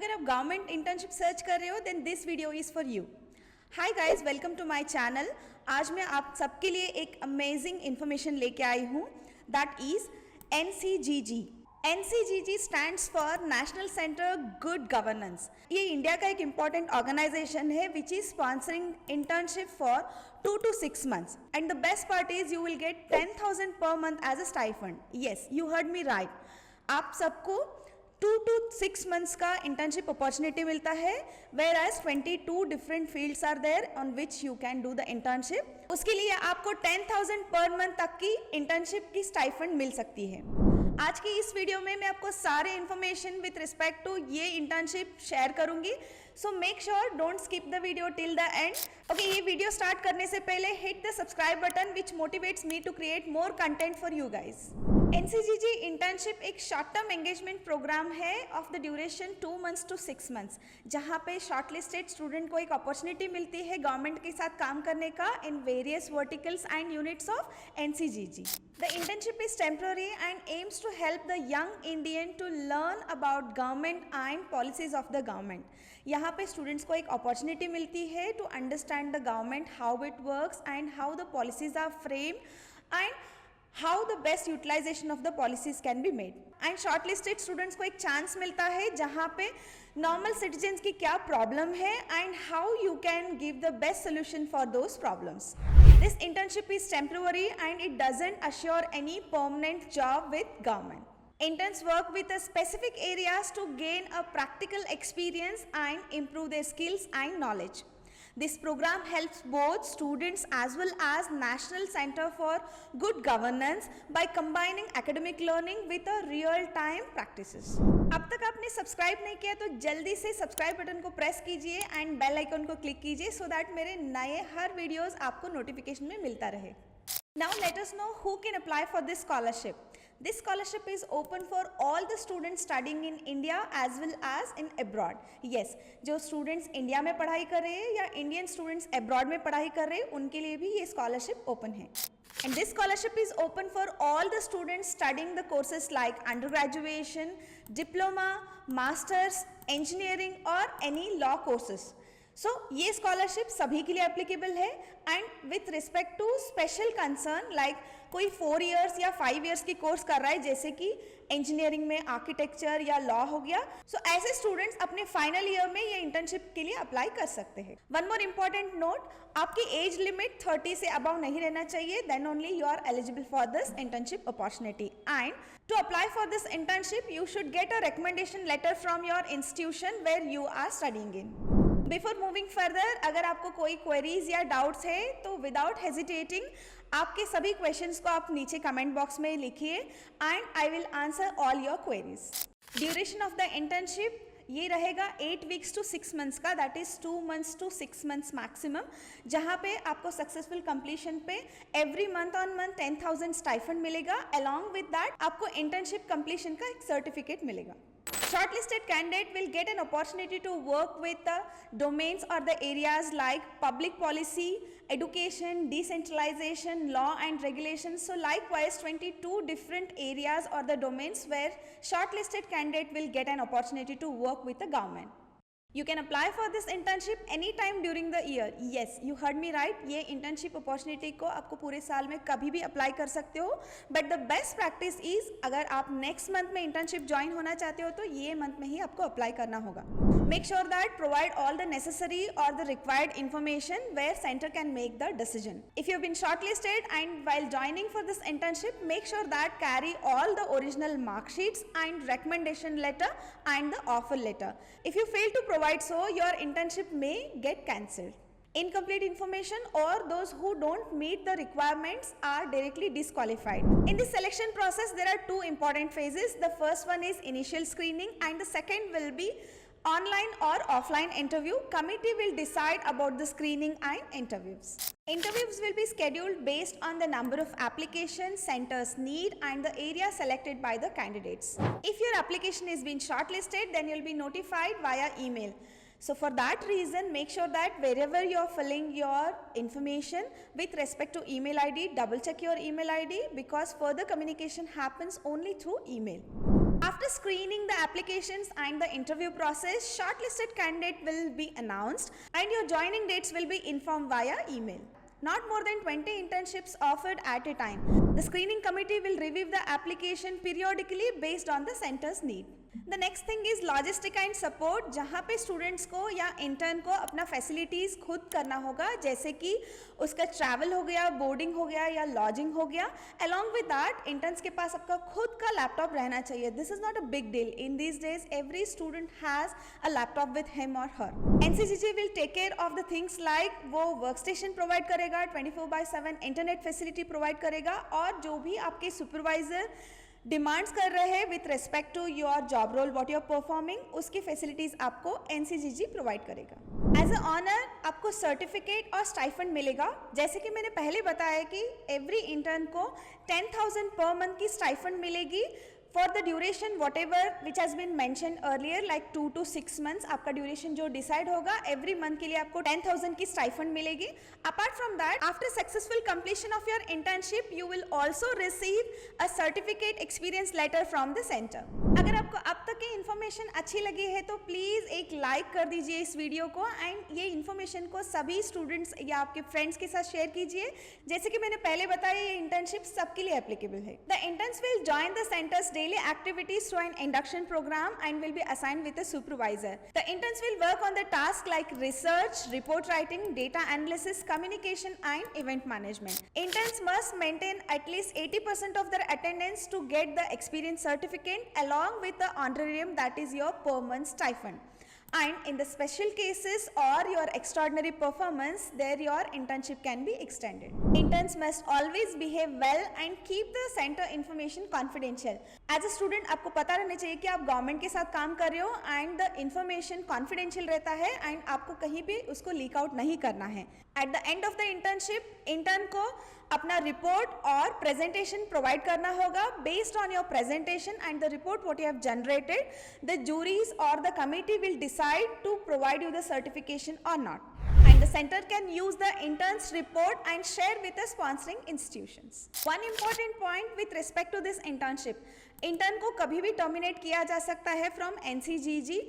अगर आप government internship search कर रहे हो then this video is for you. Hi guys, welcome to my channel. आज मैं आप सबके लिए एक अमेजिंग इन्फॉर्मेशन लेके आई हूँ, that is NCGG। NCGG stands for national centre good governance. ये इंडिया का एक इम्पॉर्टेंट ऑर्गेनाइजेशन है which is sponsoring internship for 2 to 6 months, and the best part is you will get 10,000 per month as a stipend. Yes, you heard me right. आप सबको 2 to 6 months का internship opportunity मिलता है, whereas 22 different fields are there on which you can do the internship. उसके लिए आपको 10,000 per month तक की internship की stipend मिल सकती है। आज की इस वीडियो में मैं आपको सारे इन्फॉर्मेशन विथ रिस्पेक्ट टू ये इंटर्नशिप शेयर करूंगी, so make sure don't skip the video till the end. Okay, ये वीडियो स्टार्ट करने से पहले hit the subscribe button which motivates me to create more content for you guys. NCGG internship एक short term engagement programme है of the duration 2 months to 6 months, जहाँ पे shortlisted student को एक अपॉर्चुनिटी मिलती है गवर्नमेंट के साथ काम करने का in various verticals and units of NCGG. The internship is temporary and aims to help the young Indian to learn about government and policies of the government. यहाँ पे स्टूडेंट्स को एक अपॉर्चुनिटी मिलती है to understand the government, how it works and how the policies are framed and how the best utilisation of the policies can be made. And shortlisted students को एक chance मिलता है जहाँ पे नॉर्मल सिटीजन्स की क्या प्रॉब्लम है and how you can give the best solution for those problems. This internship is temporary and it doesn't assure any permanent job with government. Interns work with a specific areas to gain a practical experience and improve their skills and knowledge. This program helps both students as well as National Center for Good Governance by combining academic learning with a real-time practices. अब तक आपने subscribe नहीं किया तो जल्दी से subscribe button को press कीजिए एंड बेल आइकन को क्लिक कीजिए सो दैट मेरे नए हर वीडियोस आपको नोटिफिकेशन में मिलता रहे। Now let us know who can apply for this scholarship. This scholarship is open for all the students studying in India as well as in abroad. Yes, जो students India में पढ़ाई कर रहे हैं या इंडियन स्टूडेंट्स abroad में पढ़ाई कर रहे हैं उनके लिए भी ये scholarship open है। And this scholarship is open for all the students studying the courses like undergraduation, diploma, masters, engineering or any law courses. सो ये स्कॉलरशिप सभी के लिए एप्लीकेबल है and with respect to special concern like कोई 4 years या 5 years की course कर रहा है जैसे कि इंजीनियरिंग में आर्किटेक्चर या लॉ हो गया, सो ऐसे स्टूडेंट्स अपने फाइनल ईयर में ये इंटर्नशिप के लिए अप्लाई कर सकते हैं। वन मोर इम्पॉर्टेंट नोट, आपकी एज लिमिट 30 से अबव नहीं रहना चाहिए, then only you are eligible for this internship opportunity. And to apply for this internship you should get a recommendation letter from your institution where you are studying in. Before moving further, अगर आपको कोई queries या doubts है तो without hesitating आपके सभी questions को आप नीचे कमेंट बॉक्स में लिखिए and I will answer all your queries. Duration of the internship ये रहेगा 8 weeks to 6 months का, that is 2 months to 6 months maximum, जहाँ पे आपको सक्सेसफुल कंप्लीशन पे every month on month 10,000 stipend मिलेगा। अलॉन्ग विद दैट आपको इंटर्नशिप कंप्लीशन का एक सर्टिफिकेट मिलेगा। Shortlisted candidate will get an opportunity to work with the domains or the areas like public policy, education, decentralization, law and regulations. So likewise 22 different areas or the domains where shortlisted candidate will get an opportunity to work with the government. You can apply for this internship anytime during the year. Yes, you heard me right. ये internship opportunity को आपको पूरे साल में कभी भी apply कर सकते हो, but the best practice is अगर आप नेक्स्ट मंथ में इंटर्नशिप ज्वाइन होना चाहते हो तो ये मंथ में ही आपको अप्लाई करना होगा। Make sure that provide all the necessary or the required information where centre can make the decision. If you been shortlisted and while joining for this internship make sure that carry all the original marksheets and recommendation letter and the offer letter. If you fail to provide so, your internship may get cancelled. Incomplete information or those who don't meet the requirements are directly disqualified. In this selection process, there are 2 important phases. The first one is initial screening and the second will be online or offline interview. Committee will decide about the screening and interviews. Interviews will be scheduled based on the number of applications centers need and the area selected by the candidates. If your application is being shortlisted, then you'll be notified via email. So for that reason, make sure that wherever you're filling your information with respect to email ID, double check your email ID because further communication happens only through email. After screening the applications and the interview process, shortlisted candidate will be announced and your joining dates will be informed via email. Not more than 20 internships offered at a time. The screening committee will review the application periodically based on the center's need. The next thing is logistic and support, जहाँ पे students को या intern को अपना facilities खुद करना होगा, जैसे कि उसका ट्रैवल हो गया, बोर्डिंग हो गया या लॉजिंग हो गया. अलॉन्ग विद दैट इंटर्न्स के पास आपका खुद का लैपटॉप रहना चाहिए. This is not a big deal. In these days every student has a laptop with him और her. NCGG will take care of the things like वो वर्क स्टेशन प्रोवाइड करेगा, 24/7 internet facility provide करेगा, और जो भी आपके supervisor demands कर रहे हैं with respect to your job role what you are performing, उसकी फैसिलिटीज आपको NCGG प्रोवाइड करेगा. एज अ ऑनर आपको सर्टिफिकेट और स्टाइफंड मिलेगा. जैसे कि मैंने पहले बताया कि एवरी इंटर्न को 10,000 पर मंथ की स्टाइफंड मिलेगी for the duration whatever which has been mentioned earlier like 2 to 6 months. आपका ड्यूरेशन जो डिसाइड होगा एवरी मंथ के लिए आपको 10,000 की स्टाइफंड मिलेगी. Apart from that after successful completion of your internship you will also receive a certificate experience letter from the centre. अगर आपको अब तक की इन्फॉर्मेशन अच्छी लगी है तो प्लीज़ एक लाइक कर दीजिए इस वीडियो को, एंड ये इन्फॉर्मेशन को सभी स्टूडेंट्स या आपके फ्रेंड्स के साथ शेयर कीजिए. जैसे कि मैंने पहले बताया ये इंटर्नशिप सबके लिए एप्लीकेबल है. The interns will join the centres daily activities through an induction program and will be assigned with a supervisor. The interns will work on the tasks like research, report writing, data analysis, communication and event management. Interns must maintain at least 80% of their attendance to get the experience certificate along with the honorarium, that is your per month stipend. And in the special cases or your extraordinary performance, there your internship can be extended. Interns must always behave well and keep the center information confidential. As a student आपको पता रहना चाहिए कि आप government के साथ काम कर रहे हो and the information confidential रहता है and आपको कहीं भी उसको लीक आउट नहीं करना है. At the end of the internship, intern को अपना रिपोर्ट और प्रेजेंटेशन प्रोवाइड करना होगा. Based on your presentation and the report what you have generated, the juries or the committee will decide to provide you the certification or not. And the center can use the intern's report and share with the sponsoring institutions. One important point with respect to this internship, intern को कभी भी terminate किया जा सकता है from NCGG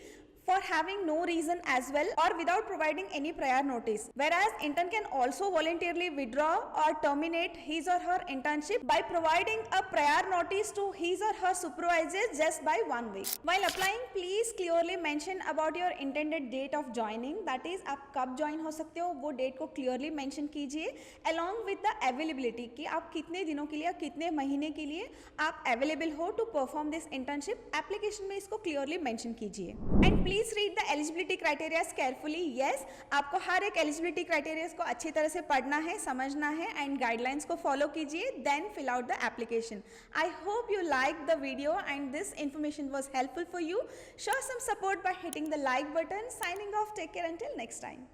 for having no reason as well or without providing any prior notice. Whereas intern can also voluntarily withdraw or terminate his or her internship by providing a prior notice to his or her supervisor just by 1 week. While applying, please clearly mention about your intended date of joining. That is, आप कब join हो सकते हो वो date को clearly mention कीजिए along with the availability कि आप कितने दिनों के लिए, कितने महीने के लिए आप अवेलेबल हो to perform this internship. Application में इसको क्लियरली मेंशन कीजिए. And please read the eligibility criterias carefully. Yes, आपको हर एक एलिजिबिलिटी क्राइटेरियाज को अच्छी तरह से पढ़ना है, समझना है एंड गाइडलाइंस को फॉलो कीजिए. Then fill out the application. I hope you like the video and this information was helpful for you. Show some support by hitting the like button. Signing off. Take care until next time.